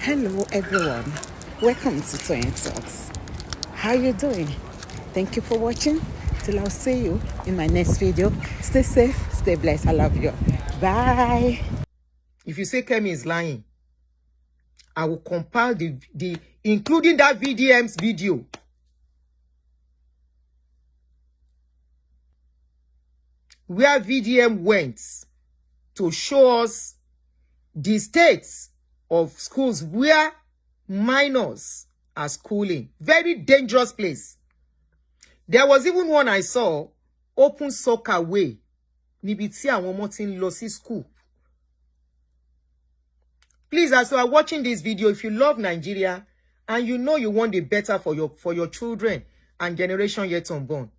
Hello everyone, welcome to Toyeen Talks. How you doing? Thank you for watching. Till I'll see you in my next video. Stay safe, stay blessed. I love you. Bye. If you say Kemi is lying, I will compile the including that VDM's video. Where VDM went to show us the states of schools where minors are schooling. Very dangerous place. There was even one I saw, open soccer way. Níbi tí àwọn ọmọ tí ń lọ sí school. Please, as you are watching this video, if you love Nigeria and you know you want the better for your children and generation yet unborn,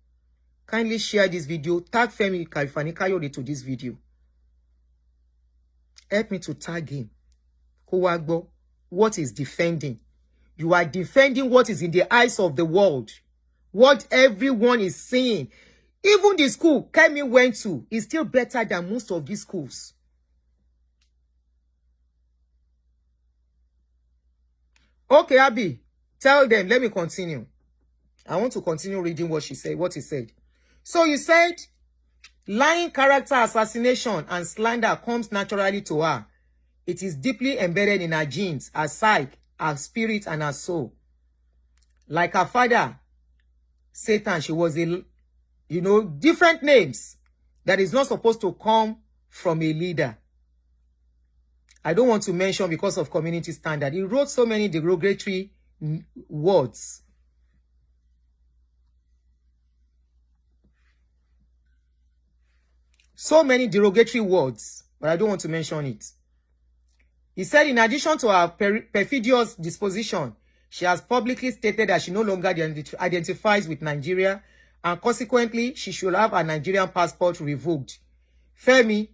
kindly share this video. Tag Femi Kayode to this video. Help me to tag him. Kowagbo, what is defending? You are defending what is in the eyes of the world. What everyone is seeing. Even the school Kemi went to is still better than most of these schools. Okay, Abby, tell them. Let me continue. I want to continue reading what he said. So you said, lying, character assassination and slander comes naturally to her. It is deeply embedded in her genes, her psyche, her spirit, and her soul. Like her father, Satan, she was different names that is not supposed to come from a leader. I don't want to mention because of community standard. He wrote so many derogatory words. So many derogatory words, but I don't want to mention it. He said, in addition to her perfidious disposition, she has publicly stated that she no longer identifies with Nigeria, and consequently, she should have her Nigerian passport revoked. Femi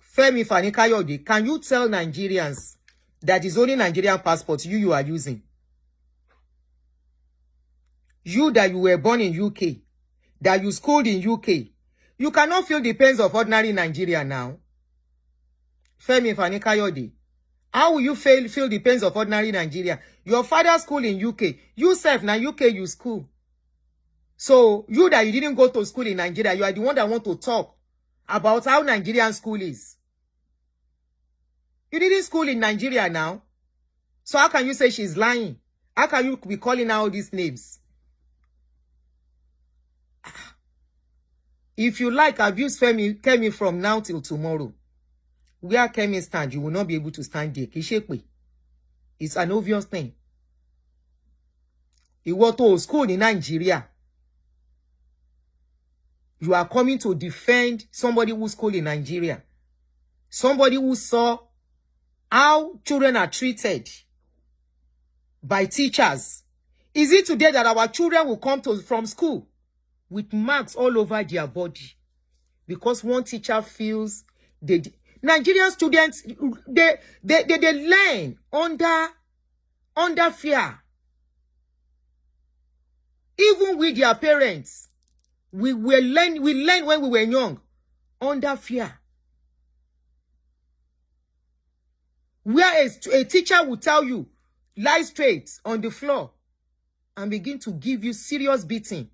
Fani-Kayode, can you tell Nigerians that is only Nigerian passport you are using? You that you were born in UK, that you schooled in UK, you cannot feel the pains of ordinary Nigeria now. Femi Fani-Kayode, how will you feel the pains of ordinary Nigeria? Your father school in UK, you self now UK you school. So you that you didn't go to school in Nigeria, you are the one that want to talk about how Nigerian school is. You didn't school in Nigeria now. So how can you say she's lying? How can you be calling out these names? If you like, abuse Kemi from now till tomorrow. Where Kemi stand, you will not be able to stand there. It's an obvious thing. You go to school in Nigeria. You are coming to defend somebody who schooled in Nigeria. Somebody who saw how children are treated by teachers. Is it today that our children will come from school with marks all over their body because one teacher feels Nigerian students they learn under fear. Even with their parents, we learn when we were young under fear. Where a teacher will tell you, lie straight on the floor and begin to give you serious beating.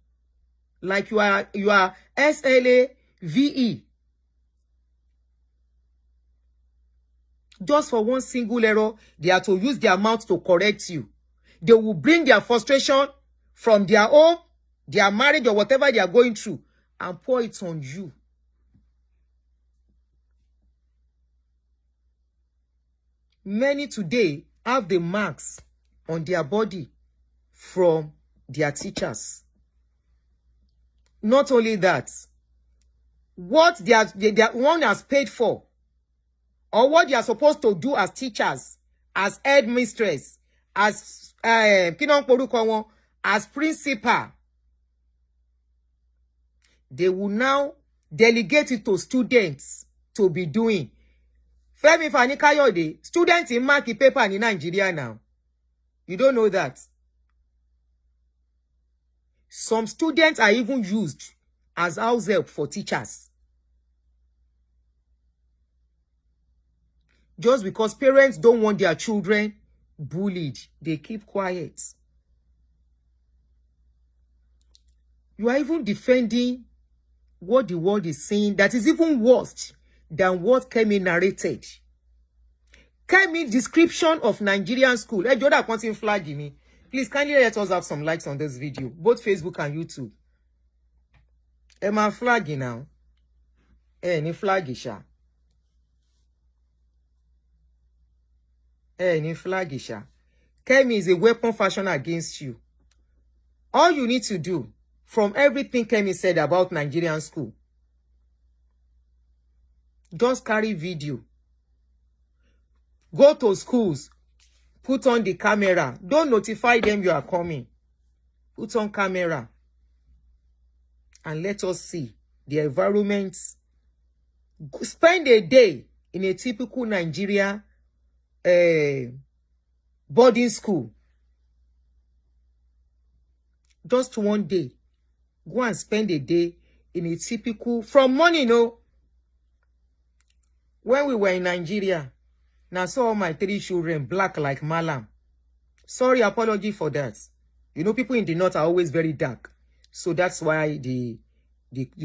Like you are SLAVE. Just for one single error, they are to use their mouth to correct you. They will bring their frustration from their home, their marriage, or whatever they are going through, and pour it on you. Many today have the marks on their body from their teachers. Not only that, what one has paid for, or what they are supposed to do as teachers, as headmistress, as as principal, they will now delegate it to students to be doing. Femi Fani-Kayode, students in mark paper in Nigeria now. You don't know that. Some students are even used as house help for teachers. Just because parents don't want their children bullied, they keep quiet. You are even defending what the world is saying that is even worse than what KEMI narrated. KEMI description of Nigerian school. Hey, Joda wanting flagging me. Please kindly let us have some likes on this video, both Facebook and YouTube. Am I flagging now? Any flag isha? Any flag isha? KEMI is a weapon fashioned against you. All you need to do, from everything KEMI said about Nigerian school, just carry video. Go to schools. Put on the camera. Don't notify them you are coming. Put on camera. And let us see the environment. Spend a day in a typical Nigeria boarding school. Just one day. Go and spend a day in a typical, from morning, when we were in Nigeria, now saw all my 3 children black like Malam. Sorry, apology for that. You know, people in the north are always very dark. So that's why the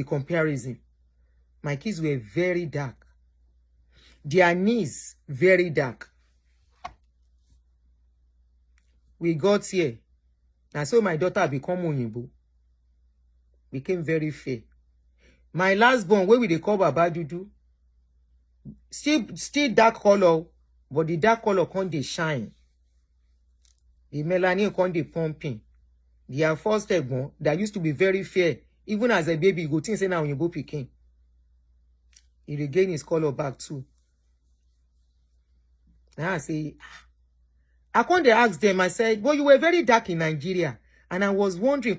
comparison. My kids were very dark. Their knees, very dark. We got here. And so my daughter become Onyibo. Became very fair. My last born, where we they call Baba Dudu, still dark color, but the dark color can't they shine. The melanin can't they pumping. Their first born that used to be very fair, even as a baby, go think say now Onyibo pikin. He regained his color back too. Now I say, I can't ask them. I said, well, you were very dark in Nigeria. And I was wondering,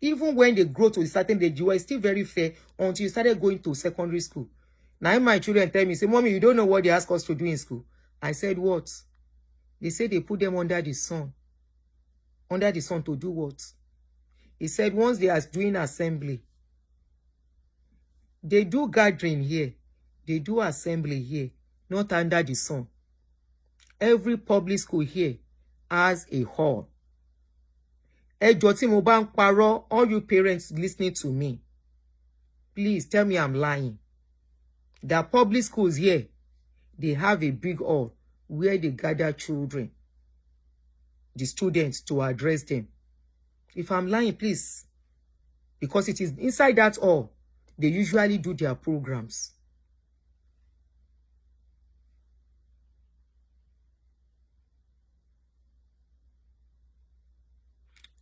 even when they grow to a certain age, you were still very fair until you started going to secondary school. Now my children tell me, say, Mommy, you don't know what they ask us to do in school. I said, what? They said they put them under the sun. Under the sun to do what? He said, once they are doing assembly, they do gathering here. They do assembly here, not under the sun. Every public school here has a hall. All you parents listening to me, please tell me I'm lying. The public schools here, they have a big hall where they gather children, the students, to address them. If I'm lying, please, because it is inside that hall they usually do their programs.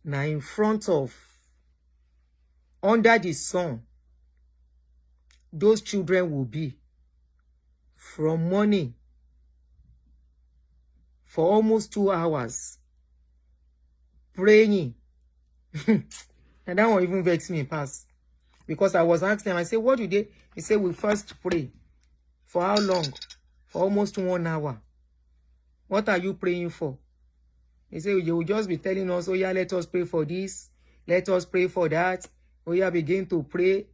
Now in front of, under the sun, those children will be from morning for almost 2 hours praying. And that won't even vex me pass. Because I was asking them, I said, what do they? He said, we first pray. For how long? For almost 1 hour. What are you praying for? He said, you will just be telling us, oh yeah, let us pray for this. Let us pray for that. Oh yeah, begin to pray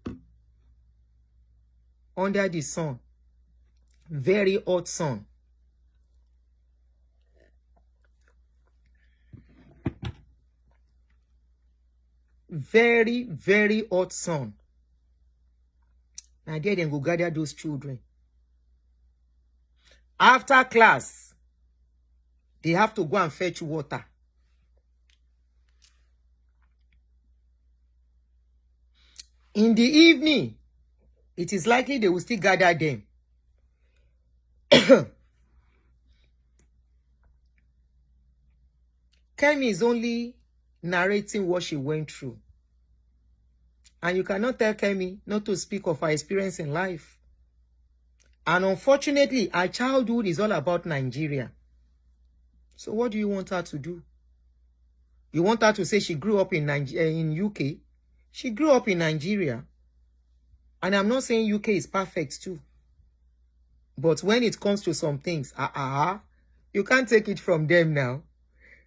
under the sun. Very hot sun. Very, very hot sun. Now there then go gather those children. After class, they have to go and fetch water. In the evening, it is likely they will still gather them. KEMI is only narrating what she went through. And you cannot tell KEMI not to speak of her experience in life. And unfortunately, her childhood is all about Nigeria. So what do you want her to do? You want her to say she grew up in UK? She grew up in Nigeria. And I'm not saying UK is perfect too. But when it comes to some things, you can't take it from them now.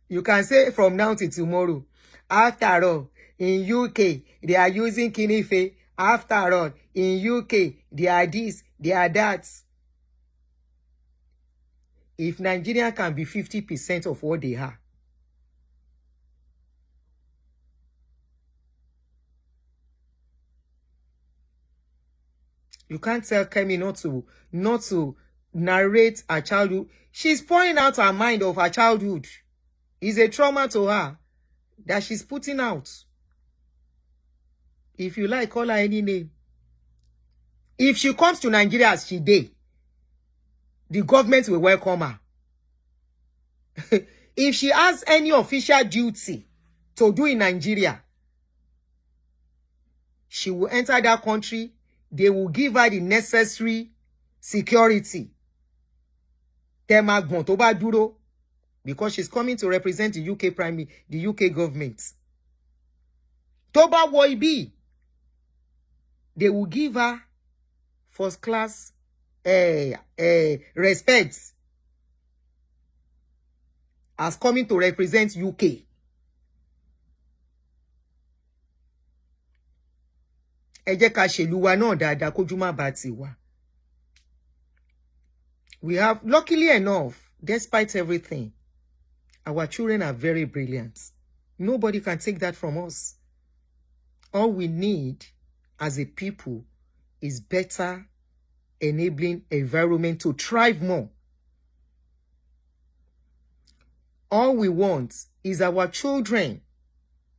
You can say from now till tomorrow. After all, in UK, they are using Kinife. After all, in UK, they are this, they are that. if Nigeria can be 50% of what they are. You can't tell Kemi not to narrate her childhood. She's pouring out her mind of her childhood. It's a trauma to her that she's putting out. If you like, call her any name. If she comes to Nigeria as she did, the government will welcome her. If she has any official duty to do in Nigeria, she will enter that country. They will give her the necessary security. Because she's coming to represent the UK the UK government. Toba Woibi, they will give her first class respect as coming to represent UK. We have, luckily enough, despite everything, our children are very brilliant. Nobody can take that from us. All we need as a people is better enabling environment to thrive more. All we want is our children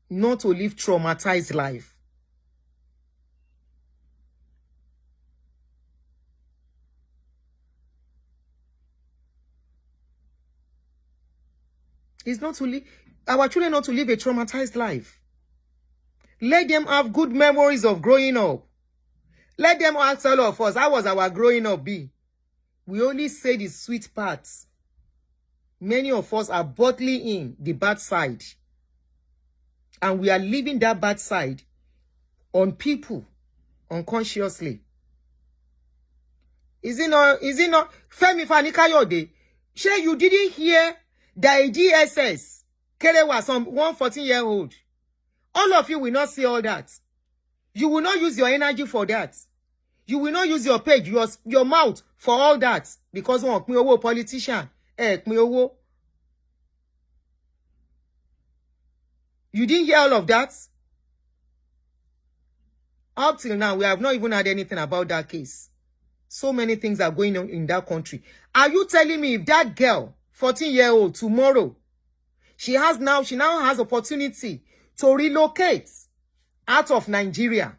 not to live traumatized life. It's not to live, our children not to live a traumatized life. Let them have good memories of growing up. Let them ask all of us, how was our growing up be? We only say the sweet parts. Many of us are bottling in the bad side. And we are leaving that bad side on people unconsciously. Is it not? Femi Fanikayode, sure you didn't hear that a DSS Kele was some 114-year-old. All of you will not see all that. You will not use your energy for that. You will not use your page, your mouth for all that. Because one politician. You didn't hear all of that? Up till now, we have not even had anything about that case. So many things are going on in that country. Are you telling me if that girl, 14-year-old, tomorrow, she now has opportunity to relocate out of Nigeria?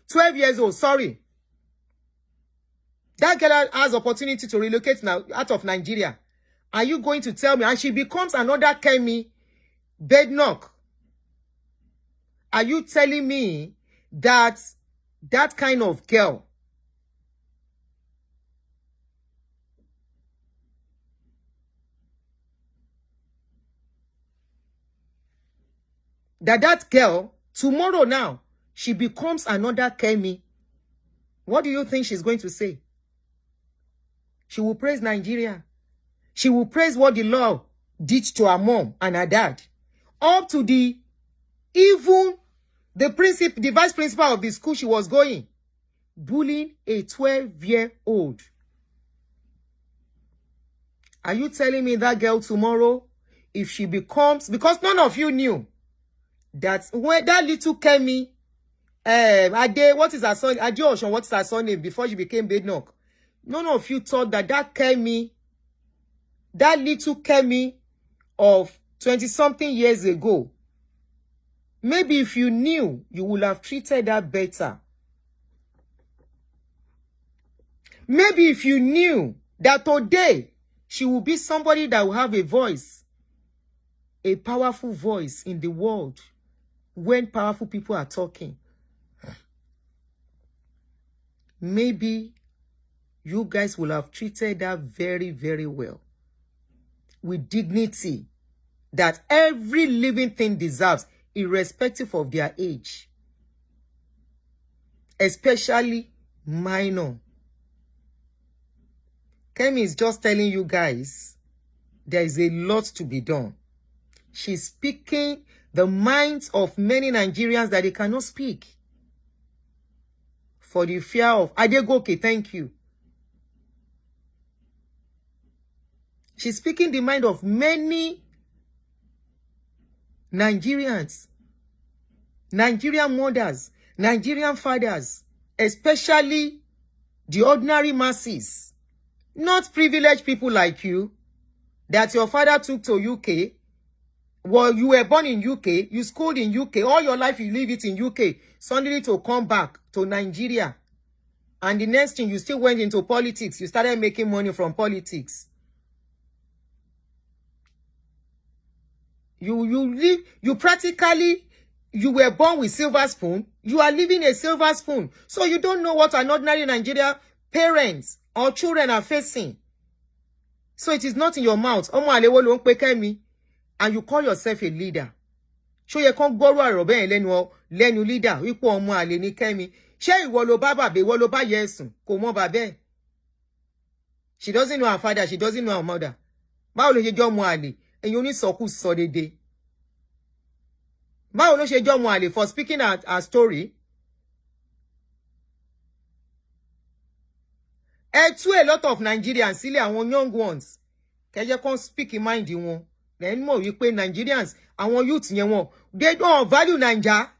12 years old, sorry. That girl has opportunity to relocate now out of Nigeria. Are you going to tell me? And she becomes another KEMI BADENOCH. Are you telling me that that kind of girl that girl, tomorrow now, she becomes another KEMI? What do you think she's going to say? She will praise Nigeria. She will praise what the law did to her mom and her dad. Up to the vice principal of the school she was going, bullying a 12-year-old. Are you telling me that girl tomorrow, if she becomes, because none of you knew that when that little KEMI, what is her son? Adeosun, what's her son name before she became BADENOCH? None of you thought that KEMI, that little KEMI of 20-something years ago, maybe if you knew, you would have treated her better. Maybe if you knew that today she will be somebody that will have a voice, a powerful voice in the world when powerful people are talking. Maybe you guys will have treated her very, very well, with dignity that every living thing deserves, irrespective of their age, especially minor. KEMI is just telling you guys there is a lot to be done. She's speaking the minds of many Nigerians that they cannot speak for the fear of Adegoke. Thank you. She's speaking the mind of many Nigerians, Nigerian mothers, Nigerian fathers, especially the ordinary masses, not privileged people like you, that your father took to UK. Well, you were born in UK, you schooled in UK, all your life you live it in UK, suddenly to come back to Nigeria. And the next thing, you still went into politics. You started making money from politics. You practically, you were born with silver spoon. You are living a silver spoon. So you don't know what an ordinary Nigeria parents or children are facing. So it is not in your mouth. Omo alewo lo npe Kemi, and you call yourself a leader. So you can't go around lenu leader. Wipo omo ale ni Kemi. She ìwọ ló bá bàbá, ìwọ ló bá Yesun. Kò mọ bàbá. She doesn't know her father. She doesn't know her mother. Báwo ló ṣe jẹ́ ọmọ àlè? Ẹ̀yin onísọkúsọ dédé. Báwo ló ṣe jẹ́ ọmọ àlè for speaking her story? To a lot of Nigerians, sílẹ̀ àwọn young ones. Kẹ́jẹ́ kan speak in mind wọn. Then mo wí pé Nigerians, àwọn youth yẹn wọn, they don't value Naija.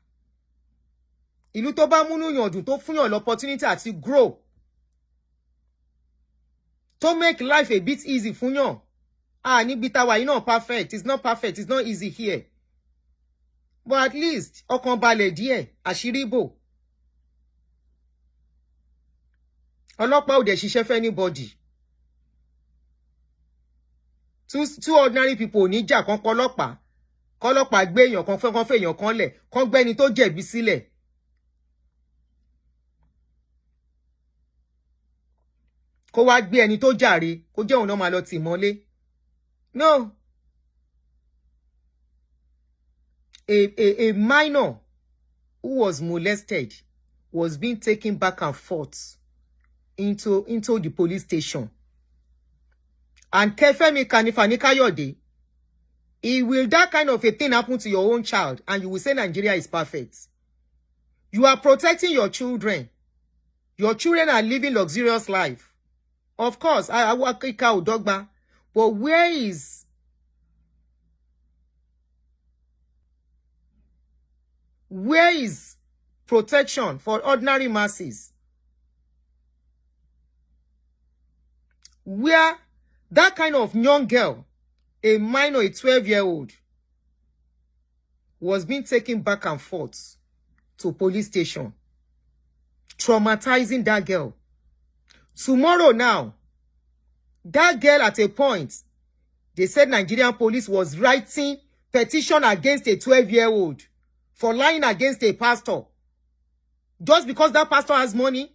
Ìlú tó bá múnú yàn dùn tó fún yàn l'opportunity àti grow. To make life a bit easy fún yàn. Níbi tá wà yìí náà perfect. It's not perfect. It's not easy here. But at least, ọkàn balẹ̀ díẹ̀, àṣírí bò. Ọlọ́pàá ò dẹ̀ ṣiṣẹ́ fẹ́ anybody. Two ordinary people ní jà kan pọlọ́pàá. Kọ́lọ́pàá gbé èèyàn kan fẹ́ èèyàn kan lẹ̀. Kán gbé ẹni tó jẹ̀bi sílẹ̀. Kó wá gbé ẹni tó jàre, kó jẹ́ òun náà máa lọ tì mọ́lé. No. A minor who was molested was being taken back and forth into the police station. And Kefemi Kayode, will that kind of a thing happen to your own child and you will say Nigeria is perfect? You are protecting your children. Your children are living luxurious life. Of course, I work dogma, but where is protection for ordinary masses? Where that kind of young girl, a minor, a 12-year-old, was being taken back and forth to police station, traumatizing that girl. Tomorrow now, that girl at a point, they said Nigerian police was writing petition against a 12-year-old for lying against a pastor. Just because that pastor has money,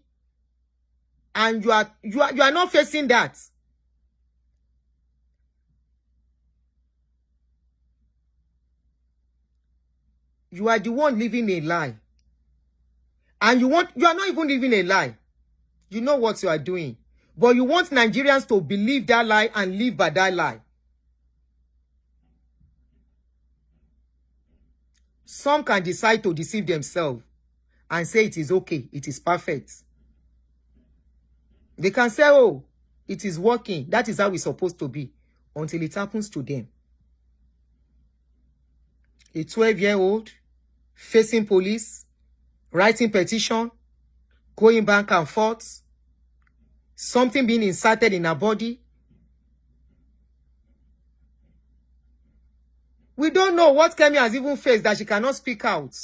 and you are not facing that. You are the one living a lie. And you are not even living a lie. You know what you are doing. But you want Nigerians to believe that lie and live by that lie. Some can decide to deceive themselves and say it is okay, it is perfect. They can say, oh, it is working. That is how it's supposed to be. Until it happens to them. A 12-year-old facing police, writing petition, going back and forth, something being inserted in her body. We don't know what Kemi has even faced that she cannot speak out.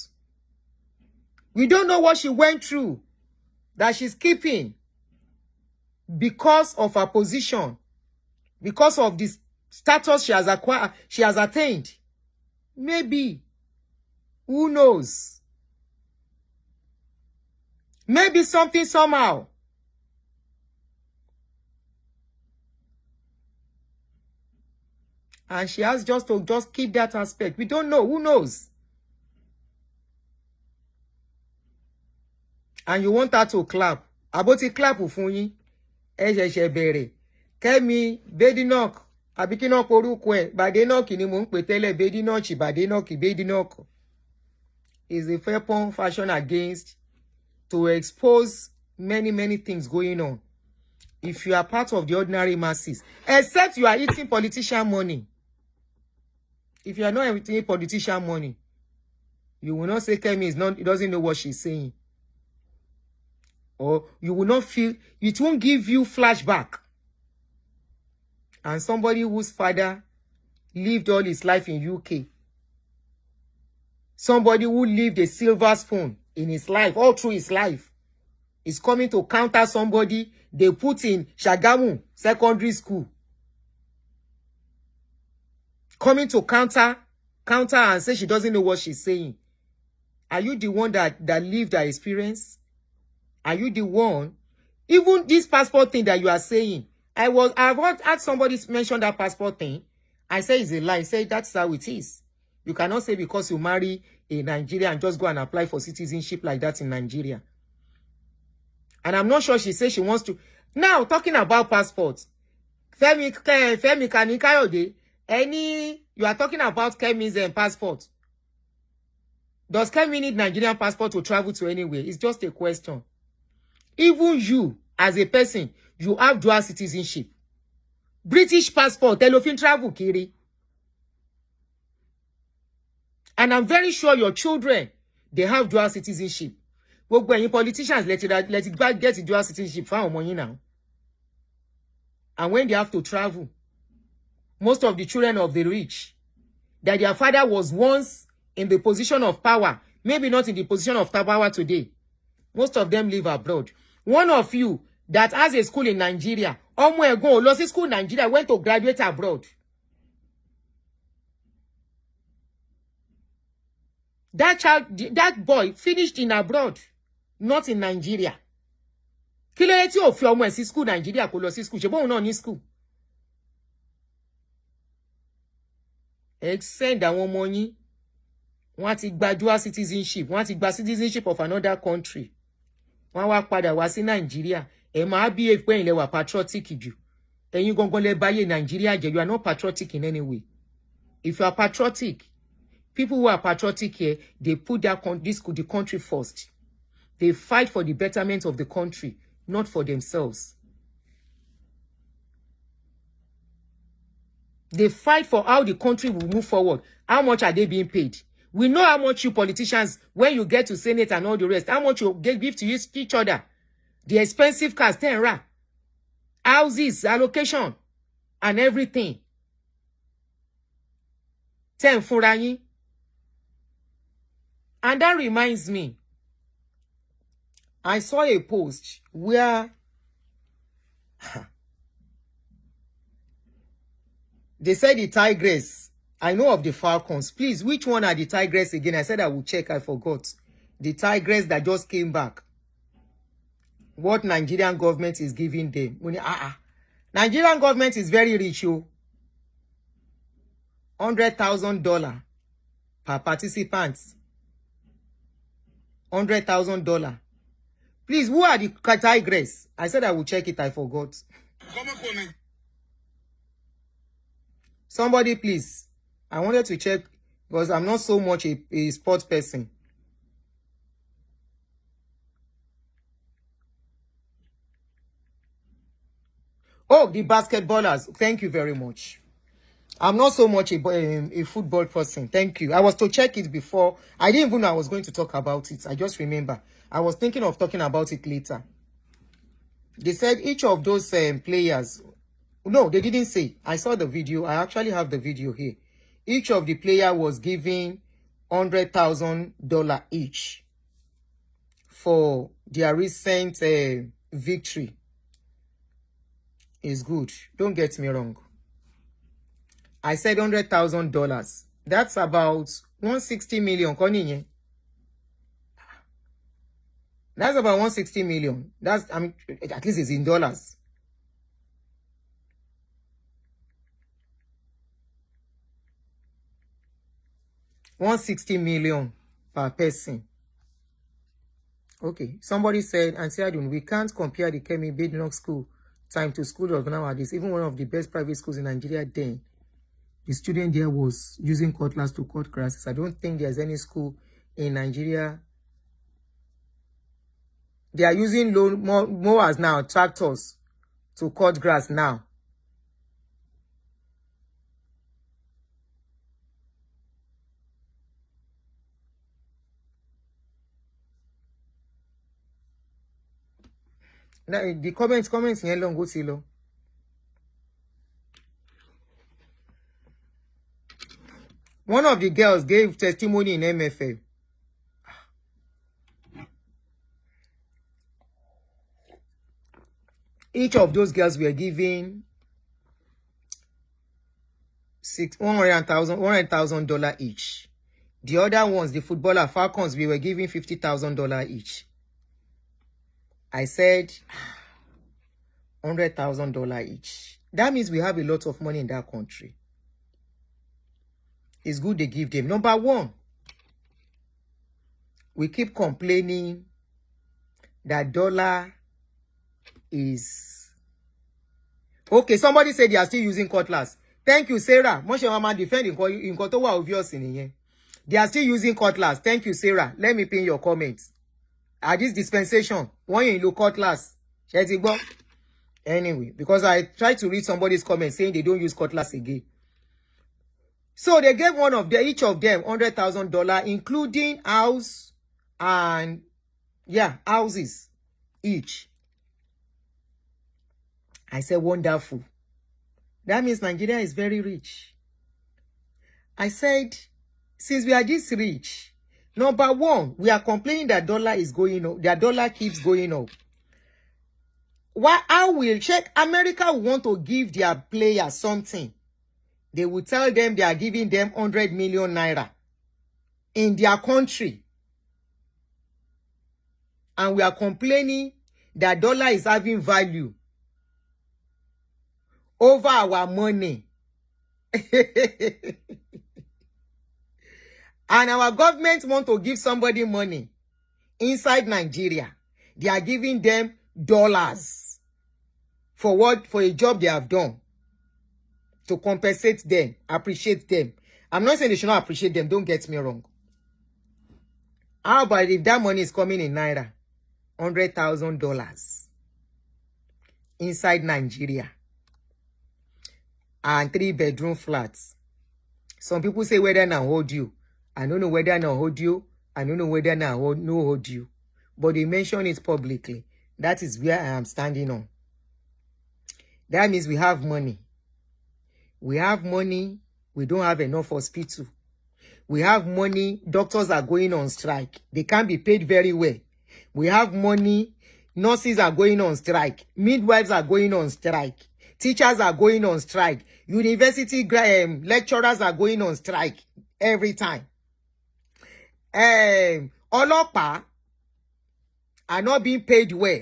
We don't know what she went through that she's keeping because of her position, because of the status she has acquired, she has attained. Maybe. Who knows? Maybe something somehow. And she has just to keep that aspect. We don't know. Who knows? And you want her to clap. About to clap fún yín. Ẹ ṣẹ̀ṣẹ̀ bẹ̀rẹ̀. Kẹ́mi Badenoch. Àbí kí náà porúkọ ẹ̀. Badenoch ni mò ń pè tẹ́lẹ̀. Badenoch is a weapon fashioned against to expose many things going on. if you are part of the ordinary masses, except you are eating politician money. If you are not eating politician money, you will not say Kemi doesn't know what she's saying. Or you will not feel, it won't give you flashback. And somebody whose father lived all his life in UK. Somebody who lived a silver spoon in his life, all through his life, is coming to counter somebody they put in Shagamu secondary school. Coming to counter and say she doesn't know what she's saying. Are you the one that lived her experience? Are you the one? Even this passport thing that you are saying, I've had somebody mention that passport thing. I say it's a lie. I say that's how it is. You cannot say because you marry a Nigerian and just go and apply for citizenship like that in Nigeria. And I'm not sure she says she wants to. Now, talking about passports. Femi Kanikayode, you are talking about Kemi's passport. Does Kemi need Nigerian passport to travel to anywhere? It's just a question. Even you, as a person, you have dual citizenship. British passport, telofin travel, kiri. And I'm very sure your children, they have dual citizenship. But when you politicians let it get dual citizenship for money now. And when they have to travel, most of the children of the rich, that their father was once in the position of power, maybe not in the position of power today, most of them live abroad. One of you that has a school in Nigeria, lost school in Nigeria, went to graduate abroad. That boy finished in abroad, not in Nigeria. Kí ló dé tí ó fi ọmọ ẹ̀ sí school Nigeria kó lọ sí school, ṣé bóun náà ní school. Send àwọn ọmọ yín, wọ́n ti gba dual citizenship, wọ́n ti gba citizenship of another country. Wọ́n wá padà wá sí Nigeria. Ẹ máa bí pé ẹ̀yin lẹ wà patriotic jù. Ẹ̀yin gangan lẹ báyé Nigeria jẹ́. You are not patriotic in any way. If you are patriotic, people who are patriotic here, they put the country first. They fight for the betterment of the country, not for themselves. They fight for how the country will move forward. How much are they being paid? We know how much you politicians, when you get to Senate and all the rest, how much you give to each other. The expensive cars, 10 rand, houses, allocation, and everything. 10 fúnra yín. And that reminds me, I saw a post where they said the tigress. I know of the falcons. Please, which one are the tigress again? I said I will check. I forgot. The tigress that just came back. What Nigerian government is giving them. Nigerian government is very rich, yo. $100,000 per participant. $100,000. Please, who are the tigress? I said I will check it. I forgot. Somebody, please. I wanted to check because I'm not so much a sports person. Oh, the basketballers. Thank you very much. I'm not so much a football person. Thank you. I was to check it before. I didn't even know I was going to talk about it. I just remember. I was thinking of talking about it later. They said each of those players. No, they didn't say. I saw the video. I actually have the video here. Each of the player was given $100,000 each for their recent victory. It's good. Don't get me wrong. I said $100,000. That's about 160 million. That's about 160 million. That's, I mean, at least it's in dollars. $160 million per person. Okay. Somebody said, Aunty Adunni, we can't compare the KEMI BADENOCH school time to school of nowadays. Even one of the best private schools in Nigeria then, the student there was using cutlass to cut grasses. I don't think there's any school in Nigeria. They are using mowers now, tractors, to cut grass now. Now, the comments yẹn long go see long. One of the girls gave testimony in MFM. Each of those girls were giving $100,000 each. The other ones, the footballer Falcons, we were giving $50,000 each. I said $100,000 each. That means we have a lot of money in that country. It's good they give them. Number one, we keep complaining that dollar is... Okay, somebody said they are still using cutlass. Thank you, Sarah. Moshe Mama defending in Kotowa obvious in here. They are still using cutlass. Thank you, Sarah. Let me pin your comments. At this dispensation, when you look cutlass, anyway, because I tried to read somebody's comment saying they don't use cutlass again. So they gave each of them $100,000, including house and houses each. I said, wonderful. That means Nigeria is very rich. I said, since we are this rich, number one, we are complaining that dollar is going up. Their dollar keeps going up. How will America want to give their players something? They will tell them they are giving them 100 million naira in their country. And we are complaining that dollar is having value over our money. And our government want to give somebody money inside Nigeria. They are giving them dollars for a job they have done, to compensate them, appreciate them. I'm not saying they should not appreciate them, don't get me wrong. How about if that money is coming in naira? $100,000 inside Nigeria and 3-bedroom flats. Some people say whether now hold you. I don't know whether now hold you. I don't know whether now hold you. But they mention it publicly. That is where I am standing on. That means we have money. We have money. We don't have enough hospital. We have money. Doctors are going on strike. They can't be paid very well. We have money. Nurses are going on strike. Midwives are going on strike. Teachers are going on strike. University lecturers are going on strike every time. Olopa are not being paid well.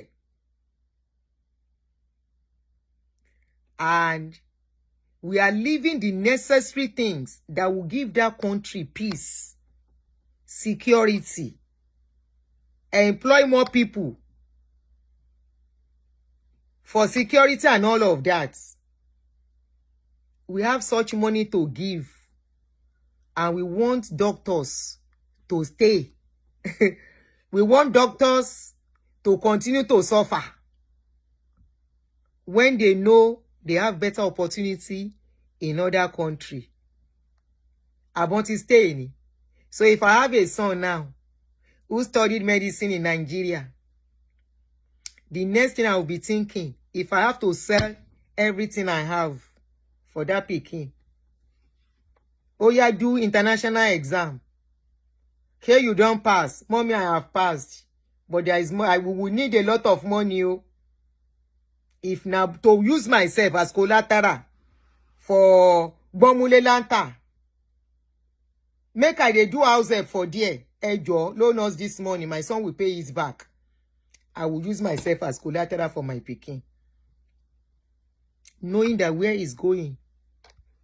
And we are leaving the necessary things that will give that country peace, security, employ more people for security and all of that. We have such money to give, and we want doctors to stay. We want doctors to continue to suffer when they know they have better opportunity in other country. I want to stay in it. So if I have a son now who studied medicine in Nigeria, the next thing I will be thinking, if I have to sell everything I have for that pikin, oh yeah, do international exam. Here you don't pass. Mommy, I have passed. But there is more. I will need a lot of money. Oh. If now to use myself as collateral for Bomule Lanta, make I dey do house help for there. Ejo, loan us this money. My son will pay his back. I will use myself as collateral for my pikin. Knowing that where he's going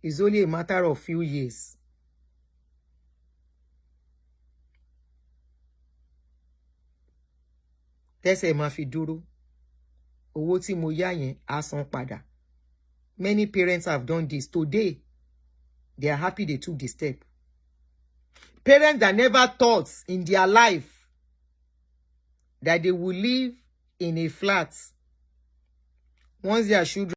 is only a matter of few years. Tẹ́sẹ̀ máa fi dúró. Owó tí mo yá yẹn á san padà. Many parents have done this. Today, they are happy they took the step. Parents that never thought in their life that they will live in a flat once their children